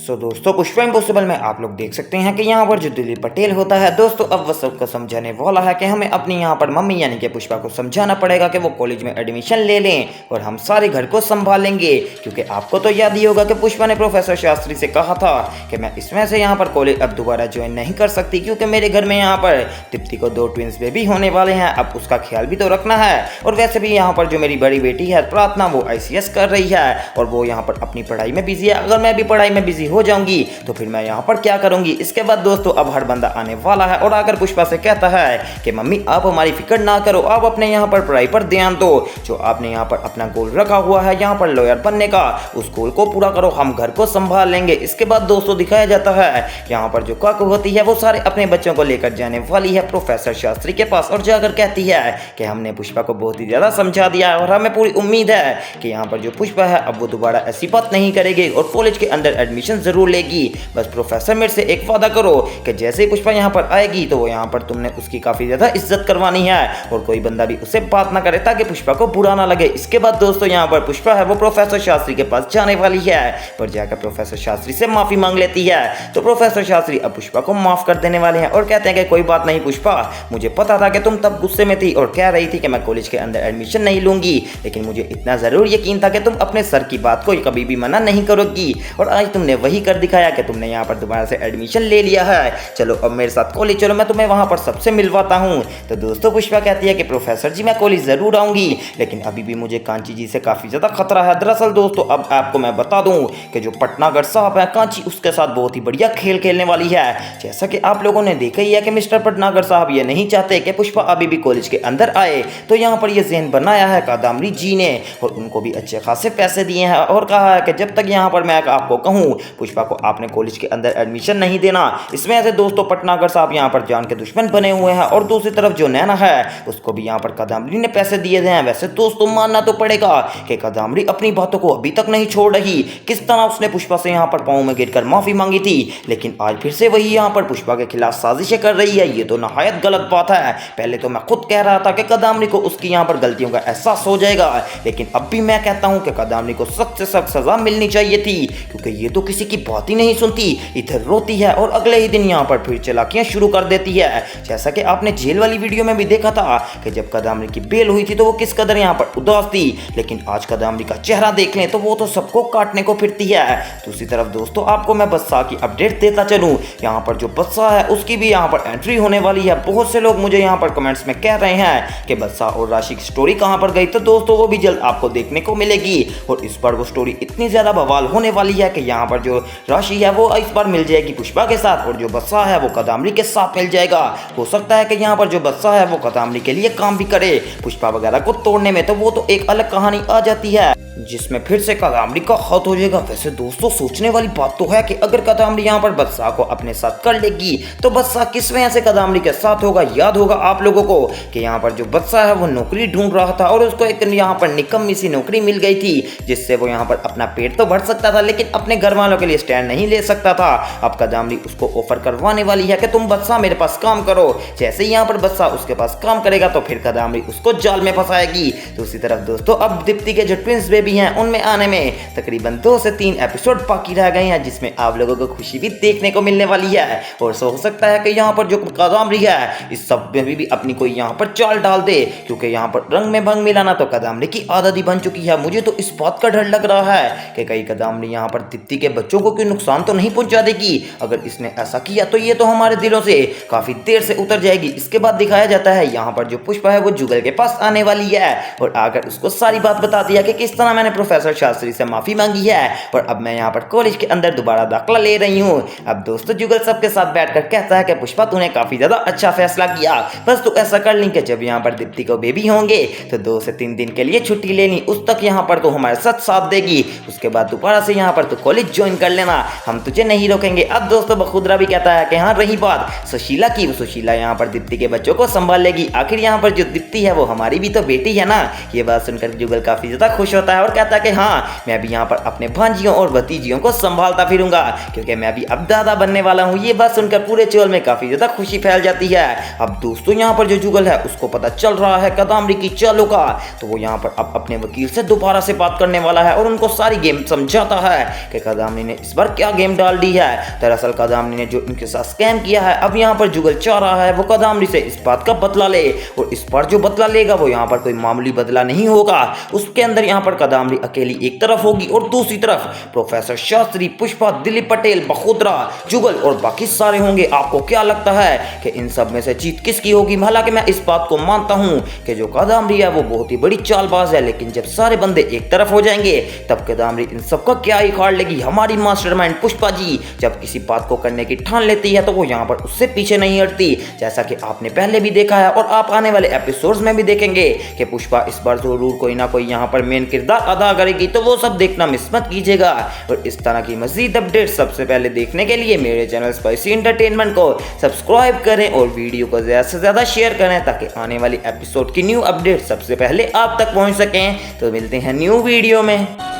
दोस्तों पुष्पा इम्पॉसिबल में आप लोग देख सकते हैं कि यहाँ पर जो दिलीप पटेल होता है दोस्तों अब वह सबको समझाने वाला है कि हमें अपनी यहाँ पर मम्मी यानी कि पुष्पा को समझाना पड़ेगा कि वो कॉलेज में एडमिशन ले लें और हम सारे घर को संभालेंगे। क्योंकि आपको तो याद ही होगा कि पुष्पा ने प्रोफेसर शास्त्री से कहा था कि मैं इसमें से यहाँ पर कॉलेज अब दोबारा ज्वाइन नहीं कर सकती क्योंकि मेरे घर में यहाँ पर दीप्ति को 2 ट्विंस बेबी होने वाले हैं, अब उसका ख्याल भी तो रखना है। और वैसे भी यहाँ पर जो मेरी बड़ी बेटी है प्रार्थना वो ICS कर रही है और वो यहाँ पर अपनी पढ़ाई में बिजी है, अगर मैं भी पढ़ाई में बिजी हो जाऊंगी तो फिर मैं यहाँ पर क्या करूंगी। इसके बाद दोस्तों अब हर बंदा आने वाला है और आकर पुष्पा से कहता है कि मम्मी आप हमारी फिक्र ना करो, आप अपने यहाँ पर पढ़ाई पर ध्यान दो, जो आपने यहाँ पर अपना गोल रखा हुआ है यहाँ पर लॉयर बनने का उस गोल को पूरा करो, हम घर को संभाल लेंगे। इसके बाद दोस्तों दिखाया जाता है यहाँ पर जो काकू होती है वो सारे अपने बच्चों को लेकर जाने वाली है प्रोफेसर शास्त्री के पास और जाकर कहती है कि हमने पुष्पा को बहुत ही ज्यादा समझा दिया है और हमें पूरी उम्मीद है कि यहाँ पर जो पुष्पा है अब वो दोबारा ऐसी बात नहीं करेगी और कॉलेज के अंदर एडमिशन जरूर लेगी। बस प्रोफेसर मेरे से एक वादा करो कि जैसे ही पुष्पा यहाँ पर आएगी तो वो यहाँ पर तुमने उसकी काफी ज्यादा इज्जत करवानी है और कोई बंदा भी उससे बात ना करे ताकि पुष्पा को बुरा ना लगे। इसके बाद दोस्तों यहाँ पर पुष्पा है वो प्रोफेसर शास्त्री के पास जाने वाली है और जाकर प्रोफेसर शास्त्री से माफी मांग लेती है। तो प्रोफेसर शास्त्री अब पुष्पा को माफ कर देने वाले हैं और कहते हैं कि कोई बात नहीं पुष्पा, मुझे पता था कि तुम तब गुस्से में थी और कह रही थी कि मैं कॉलेज के अंदर एडमिशन नहीं लूंगी, लेकिन मुझे इतना जरूर यकीन था कि तुम अपने सर की बात को कभी भी मना नहीं करोगी और आज तुमने वही कर दिखाया कि तुमने यहाँ पर दोबारा से एडमिशन ले लिया है। चलो अब मेरे साथ कॉलेज चलो, मैं तुम्हें वहां पर सबसे मिलवाता हूँ। तो दोस्तों पुष्पा कहती है कि प्रोफेसर जी मैं कॉलेज जरूर आऊंगी, लेकिन अभी भी मुझे कांची जी से काफी ज्यादा खतरा है। दरअसल दोस्तों अब आपको मैं बता दूं कि जो पटनागर साहब है कांची उसके साथ बहुत ही बढ़िया खेल खेलने वाली है। जैसा कि आप लोगों ने देखा ही है कि मिस्टर पटनागर साहब ये नहीं चाहते कि पुष्पा अभी भी कॉलेज के अंदर आए, तो यहाँ पर ये ज़हन बनाया है कादम्बरी जी ने और उनको भी अच्छे खासे पैसे दिए हैं और कहा है कि जब तक यहाँ पर मैं आपको कहूँ पुष्पा को आपने कॉलेज के अंदर एडमिशन नहीं देना। इसमें से दोस्तों पटनागर साहब यहाँ पर जान के दुश्मन बने हुए हैं और दूसरी तरफ जो नैना है उसको भी यहाँ पर कादम्बरी ने पैसे दिए हैं। वैसे दोस्तों मानना तो पड़ेगा कि कादम्बरी अपनी बातों को अभी तक नहीं छोड़ रही, किस तरह उसने पुष्पा से यहाँ पर पाँव में गिरकर माफी मांगी थी, लेकिन आज फिर से वही यहाँ पर पुष्पा के खिलाफ साजिशें कर रही है। ये तो नहायत गलत बात है। पहले तो मैं खुद कह रहा था कि कादम्बरी को उसकी यहाँ पर गलतियों का एहसास हो जाएगा, लेकिन अब भी मैं कहता हूँ कि कादम्बरी को सख्त से सख्त सजा मिलनी चाहिए थी क्योंकि ये तो किसी की बात ही नहीं सुनती, इधर रोती है और अगले ही दिन यहाँ पर फिर चालाकियां शुरू कर देती है। जैसा कि आपने जेल वाली वीडियो में भी देखा था कि जब कादम्बरी की बेल हुई थी तो वो किस कदर यहाँ पर उदास थी, लेकिन आज कादम्बरी का चेहरा देख लें तो वो तो सबको काटने को फिरती है। दूसरी तरफ दोस्तों आपको मैं बदशाह की अपडेट देता चलूं, यहाँ पर जो बदशाह है उसकी भी यहाँ पर एंट्री होने वाली है। बहुत से लोग मुझे यहाँ पर कमेंट्स में कह रहे हैं कि बदशाह और राशि की स्टोरी कहाँ पर गई, तो दोस्तों वो भी जल्द आपको देखने को मिलेगी और इस बार वो स्टोरी इतनी ज्यादा बवाल होने वाली है कि यहाँ पर जो राशि है वो इस बार मिल जाएगी पुष्पा के साथ और जो बदशाह है वो कादम्बरी के साथ मिल जाएगा। हो सकता है कि यहाँ पर जो बदशाह है वो कादम्बरी के लिए काम भी करे पुष्पा वगैरह को तोड़ने में, तो वो तो एक अलग कहानी आ जाती है जिसमें फिर से कादम्बरी का हाथ हो जाएगा। वैसे दोस्तों सोचने वाली बात तो है कि अगर कादम्बरी यहाँ पर बदशाह को अपने साथ कर लेगी तो बदशाह किस वजह से कादम्बरी के साथ होगा। याद होगा आप लोगों को कि यहाँ पर जो बदशाह है वो नौकरी ढूंढ रहा था और उसको एक यहाँ पर निकम्मी सी नौकरी मिल गई थी जिससे वो यहाँ पर अपना पेट तो भर सकता था लेकिन अपने घर वालों के लिए स्टैंड नहीं ले सकता था। अब कादम्बरी उसको ऑफर करवाने वाली है कि तुम बदशाह मेरे पास काम करो। जैसे ही यहाँ पर बदशाह उसके पास काम करेगा तो फिर कादम्बरी उसको जाल में फंसाएगी। दूसरी तरफ दोस्तों अब दीप्ति के जो ट्विंस बेबी हैं उनमें आने में तकरीबन 2 से 3 एपिसोड बाकी रह गए हैं जिसमें आप लोगों को खुशी भी देखने को मिलने वाली है और हो सकता है कि यहाँ पर जो कादम्बरी है इस सब में भी अपनी कोई यहाँ पर चाल डाल दे क्योंकि यहाँ पर रंग में भंग मिलाना तो कादम्बरी की आदत ही बन चुकी है। मुझे तो इस बात का डर लग रहा है कि कहीं कादम्बरी यहाँ पर दीप्ति के बच्चों को कोई नुकसान तो नहीं पहुंचा देगी। अगर इसने ऐसा किया तो ये तो हमारे दिलों से काफी देर से उतर जाएगी। इसके बाद दिखाया जाता है यहाँ पर जो पुष्पा है वो जुगल के पास आने वाली है और आकर उसको सारी बात बता दिया कि किस तरह मैंने प्रोफेसर शास्त्री से माफी मांगी है और अब मैं यहाँ पर कॉलेज के अंदर दोबारा दाखिला ले रही हूँ। अब दोस्तों जुगल सबके साथ बैठकर कहता है कि पुष्पा तूने काफी ज्यादा अच्छा फैसला किया, बस तू ऐसा कर ली कि जब यहाँ पर दीप्ति को बेबी होंगे तो 2 से 3 दिन के लिए छुट्टी लेनी, उस तक यहाँ पर तो हमारे साथ देगी, उसके बाद दोबारा से यहाँ पर तो कॉलेज ज्वाइन कर लेना, हम तुझे नहीं रोकेंगे। अब दोस्तों बखुदरा भी कहता है कि हाँ रही बात सुशीला की, सुशीला यहाँ पर दीप्ति के बच्चों को संभाल लेगी, आखिर यहाँ पर जो दीप्ति है वो हमारी भी तो बेटी है ना। ये बात सुनकर जुगल काफी ज्यादा खुश होता है और कहता है कि हाँ मैं भी यहाँ पर अपने भांजियों और भतीजियों को संभालता फिरूंगा क्योंकि मैं भी अब दादा बनने वाला हूँ। ये बात सुनकर पूरे चौल में काफी ज्यादा खुशी फैल जाती है। अब दोस्तों यहाँ पर जो जुगल है उसको पता चल रहा है कदामरी की चालों का, तो वो यहाँ पर अब अपने वकील से दोबारा से बात करने वाला है और उनको सारी गेम समझाता है कि कदामरी ने इस बार क्या गेम डाल दी है। दरअसल कदामरी ने जो इनके साथ स्कैम किया है, अब यहाँ पर जुगल चाह रहा है वो कदामरी से इस बात का बदला ले, और इस बार जो बदला लेगा वो यहाँ पर कोई मामूली बदला नहीं होगा। उसके अंदर यहाँ पर कदामरी अकेली एक तरफ होगी और दूसरी तरफ प्रोफेसर शास्त्री, पुष्पा, दिलीप पटेल, बखोदरा, जुगल और बाकी सारे होंगे। आपको क्या लगता है कि इन सब में से जीत किसकी होगी? हालांकि मैं इस बात को मानता हूं कि जो कदामरी है वो बहुत ही बड़ी चालबाज है, लेकिन जब सारे बंदे एक तरफ हो जाएंगे तब कदामरी इन सबका क्या ही खाड़ लेगी। हमारी मास्टरमाइंड पुष्पा जी जब किसी बात को करने की ठान लेती है तो वो यहाँ पर उससे पीछे नहीं हटती, जैसा कि आपने पहले भी देखा है और आप आने वाले एपिसोड्स में भी देखेंगे कि पुष्पा इस बार जरूर कोई ना कोई यहाँ पर मेन किरदार अदा करेगी। तो वो सब देखना मिस मत कीजिएगा, और इस तरह की मजीद अपडेट सबसे पहले देखने के लिए मेरे चैनल स्पाइसी एंटरटेनमेंट को सब्सक्राइब करें और वीडियो को ज़्यादा से ज़्यादा शेयर करें ताकि आने वाली एपिसोड की न्यू अपडेट सबसे पहले आप तक पहुंच सकें। तो मिलते हैं न्यू वीडियो में।